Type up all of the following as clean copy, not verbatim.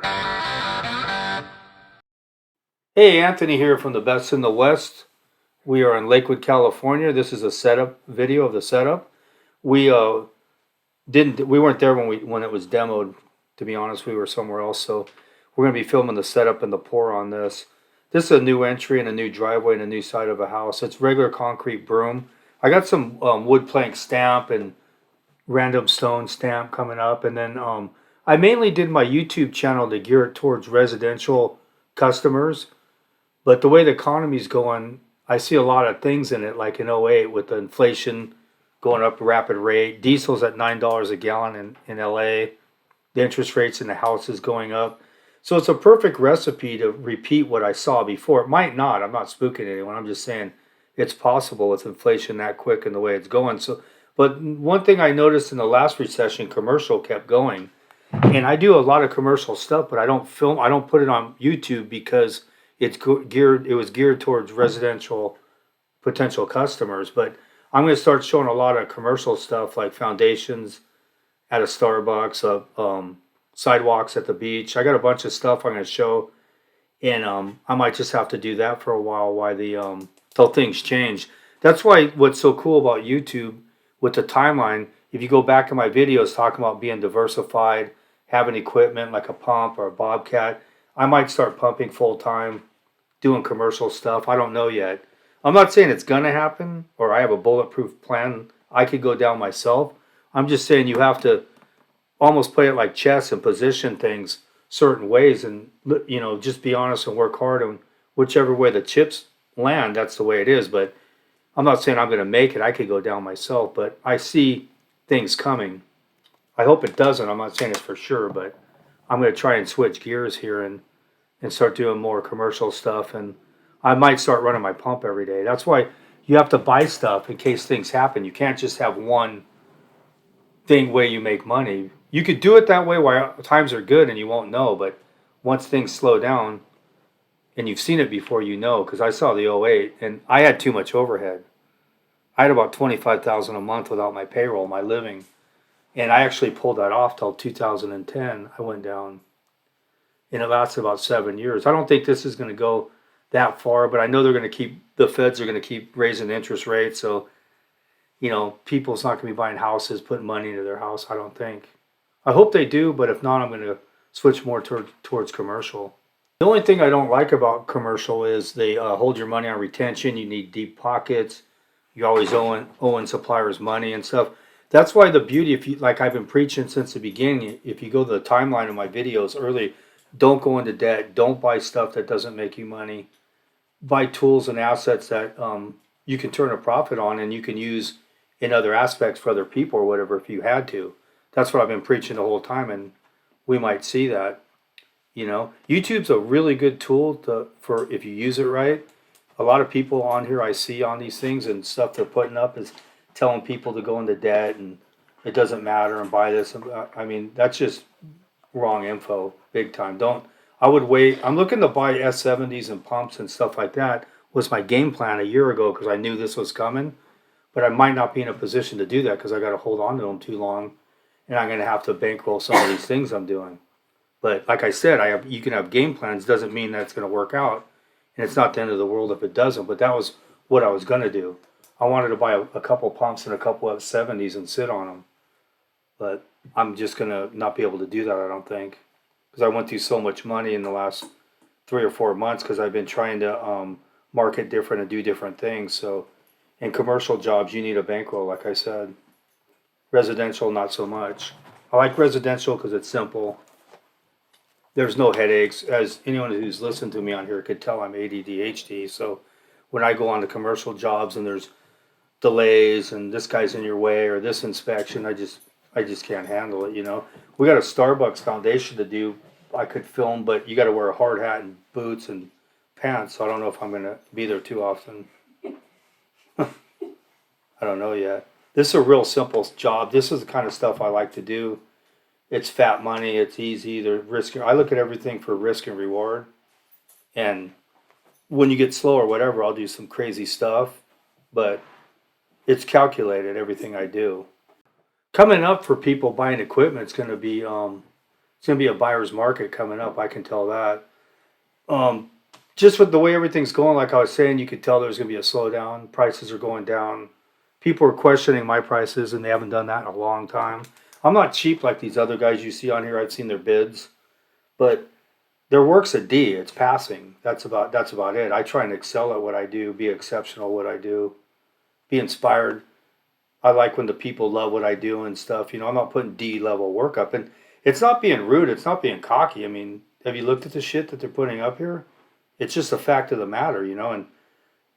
Hey, Anthony here from the Best in the West. We are in Lakewood, California. This is a setup video of the setup. We didn't we weren't there when it was demoed. To be honest, we were somewhere else. So we're going to be filming the setup and the pour on this. This is a new entry and a new driveway and a new side of a house. It's regular concrete broom. I got some wood plank stamp and random stone stamp coming up, and then I mainly did my YouTube channel to gear it towards residential customers. But the way the economy's going, I see a lot of things in it, like in '08 with the inflation going up rapid rate. Diesel's at $9 a gallon in LA. The interest rates in the houses going up. So it's a perfect recipe to repeat what I saw before. It might not. I'm not spooking anyone. I'm just saying it's possible with inflation that quick and the way it's going. So, but one thing I noticed in the last recession, commercial kept going. And I do a lot of commercial stuff, but I don't film. I don't put it on YouTube because geared. It was geared towards residential potential customers. But I'm going to start showing a lot of commercial stuff like foundations at a Starbucks, sidewalks at the beach. I got a bunch of stuff I'm going to show, and I might just have to do that for a while. Why till things change. That's why what's so cool about YouTube with the timeline. If you go back in my videos talking about being diversified, having equipment like a pump or a bobcat, I might start pumping full time, doing commercial stuff. I don't know yet. I'm not saying it's gonna happen or I have a bulletproof plan I could go down myself. I'm just saying you have to almost play it like chess and position things certain ways, and just be honest and work hard, and whichever way the chips land, that's the way it is. But I'm not saying I'm going to make it. I could go down myself, but I see things coming. I hope it doesn't. I'm not saying it's for sure, but I'm going to try and switch gears here and start doing more commercial stuff. And I might start running my pump every day. That's why you have to buy stuff in case things happen. You can't just have one thing where you make money. You could do it that way while times are good and you won't know, but once things slow down, and you've seen it before, because I saw the '08 and I had too much overhead. I had about 25,000 a month without my payroll, my living, and I actually pulled that off till 2010. I went down, and it lasted about 7 years. I don't think this is going to go that far, but I know the Feds are going to keep raising interest rates, so people's not going to be buying houses, putting money into their house. I don't think. I hope they do, but if not, I'm going to switch more towards commercial. The only thing I don't like about commercial is they hold your money on retention. You need deep pockets. You're always owing suppliers money and stuff. That's why the beauty, if you like, I've been preaching since the beginning. If you go to the timeline of my videos early, don't go into debt. Don't buy stuff that doesn't make you money. Buy tools and assets that you can turn a profit on and you can use in other aspects for other people or whatever if you had to. That's what I've been preaching the whole time, and we might see that. YouTube's a really good tool for if you use it right. A lot of people on here I see on these things and stuff they're putting up is telling people to go into debt and it doesn't matter and buy this. I mean, that's just wrong info, big time. Don't. I would wait. I'm looking to buy S70s and pumps and stuff like that. Was my game plan a year ago because I knew this was coming, but I might not be in a position to do that because I got to hold on to them too long, and I'm going to have to bankroll some of these things I'm doing. But like I said, you can have game plans. Doesn't mean that's going to work out, and it's not the end of the world if it doesn't. But that was what I was going to do. I wanted to buy a couple pumps and a couple of '70s and sit on them, but I'm just going to not be able to do that. I don't think, because I went through so much money in the last 3 or 4 months because I've been trying to market different and do different things. So, in commercial jobs, you need a bankroll, like I said. Residential, not so much. I like residential because it's simple. There's no headaches. As anyone who's listened to me on here could tell, I'm ADD, so when I go on to commercial jobs and there's delays and this guy's in your way or this inspection, I just can't handle it. We got a Starbucks foundation to do. I could film, but you got to wear a hard hat and boots and pants. So I don't know if I'm gonna be there too often. I don't know yet. This is a real simple job. This is the kind of stuff I like to do. It's fat money. It's easy. The risk. I look at everything for risk and reward. And when you get slow or whatever, I'll do some crazy stuff. But it's calculated. Everything I do. Coming up for people buying equipment, it's It's going to be a buyer's market coming up. I can tell that. Um, just with the way everything's going, like I was saying, you could tell there's going to be a slowdown. Prices are going down. People are questioning my prices, and they haven't done that in a long time. I'm not cheap like these other guys you see on here. I've seen their bids, but their work's a D. It's passing. That's about it. I try and excel at what I do, be exceptional at what I do, be inspired. I like when the people love what I do and stuff. I'm not putting D level work up, and it's not being rude. It's not being cocky. I mean, have you looked at the shit that they're putting up here? It's just a fact of the matter, and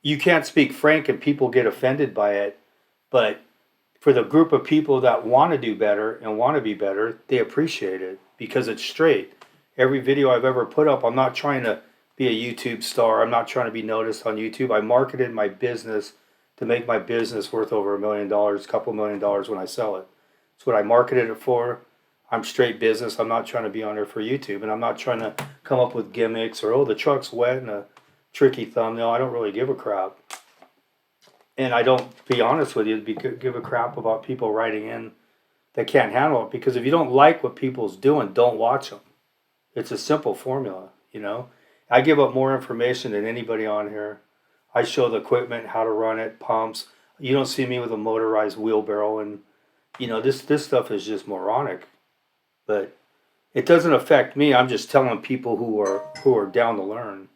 you can't speak frank and people get offended by it. But for the group of people that want to do better and want to be better, they appreciate it because it's straight. Every video I've ever put up, I'm not trying to be a YouTube star. I'm not trying to be noticed on YouTube. I marketed my business to make my business worth over $1 million, a couple $1 million when I sell it. That's what I marketed it for. I'm straight business. I'm not trying to be on there for YouTube, and I'm not trying to come up with gimmicks or, oh, the truck's wet and a tricky thumbnail. I don't really give a crap. And I don't, be honest with you, give a crap about people writing in that can't handle it, because if you don't like what people's doing, don't watch them. It's a simple formula, I give up more information than anybody on here. I show the equipment, how to run it, pumps. You don't see me with a motorized wheelbarrow, and this stuff is just moronic. But it doesn't affect me. I'm just telling people who are down to learn.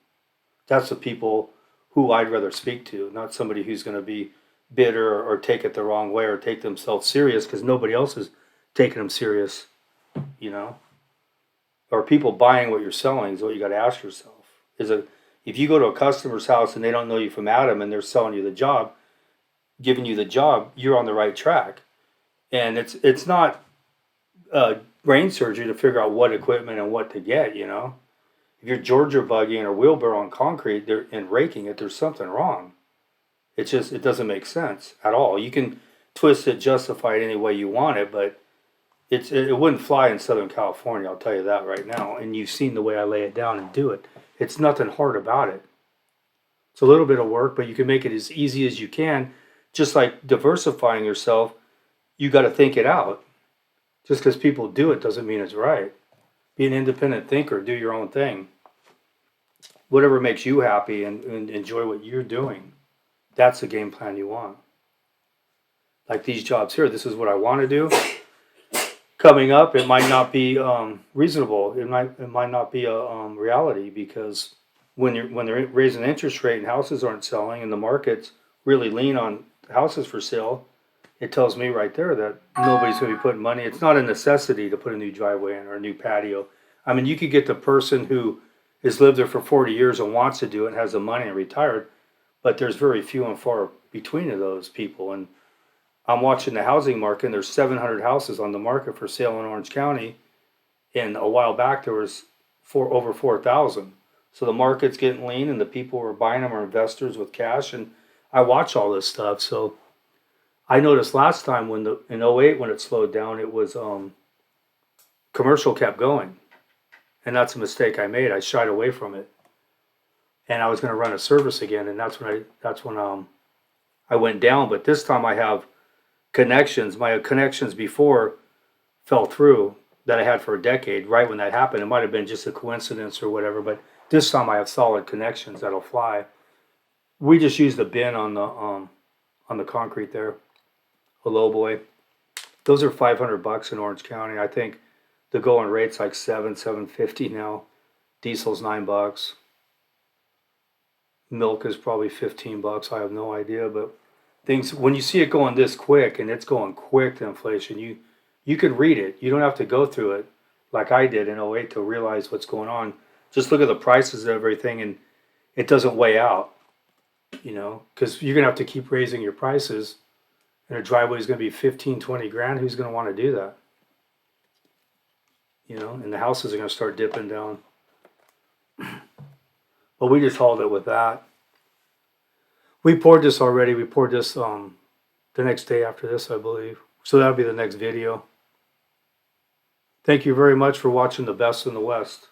That's the people who I'd rather speak to, not somebody who's going to be bitter or take it the wrong way or take themselves serious because nobody else is taking them serious, Or people buying what you're selling is what you got to ask yourself. If you go to a customer's house and they don't know you from Adam and they're selling you the job, giving you the job, you're on the right track. And it's not brain surgery to figure out what equipment and what to get, If you're Georgia buggying or wheelbarrow on concrete and raking it, there's something wrong. It doesn't make sense at all. You can twist it, justify it any way you want it, but it wouldn't fly in Southern California, I'll tell you that right now. And you've seen the way I lay it down and do it. It's nothing hard about it. It's a little bit of work, but you can make it as easy as you can. Just like diversifying yourself, you got to think it out. Just because people do it doesn't mean it's right. Be an independent thinker. Do your own thing. Whatever makes you happy and enjoy what you're doing. That's the game plan you want. Like these jobs here, this is what I want to do. Coming up, it might not be reasonable. It might not be a reality, because when they're raising interest rate and houses aren't selling and the market's really lean on houses for sale, it tells me right there that nobody's going to be putting money. It's not a necessity to put a new driveway in or a new patio. I mean, you could get the person who has lived there for 40 years and wants to do it and has the money and retired, but there's very few and far between of those people. And I'm watching the housing market, and there's 700 houses on the market for sale in Orange County. And a while back, there was over 4,000. So the market's getting lean, and the people who are buying them are investors with cash. And I watch all this stuff. So I noticed last time in 08 when it slowed down, it was commercial kept going. And that's a mistake I made. I shied away from it. And I was going to run a service again, and that's when I went down. But this time I have connections. My connections before fell through that I had for a decade. Right when that happened, it might have been just a coincidence or whatever, but this time I have solid connections that'll fly. We just used the bin on the concrete there, a low boy. Those are $500 in Orange County. I think the going rate's like $750 now. Diesel's $9. Milk is probably $15. I have no idea, but things, when you see it going this quick, and it's going quick to inflation, you can read it. You don't have to go through it like I did in 08 to realize what's going on. Just look at the prices of everything, and it doesn't weigh out, because you're going to have to keep raising your prices, and a driveway is going to be 15, 20 grand. Who's going to want to do that? And the houses are going to start dipping down. But we just hauled it with that. We poured this already. We poured this the next day after this, I believe. So that'll be the next video. Thank you very much for watching The Best in the West.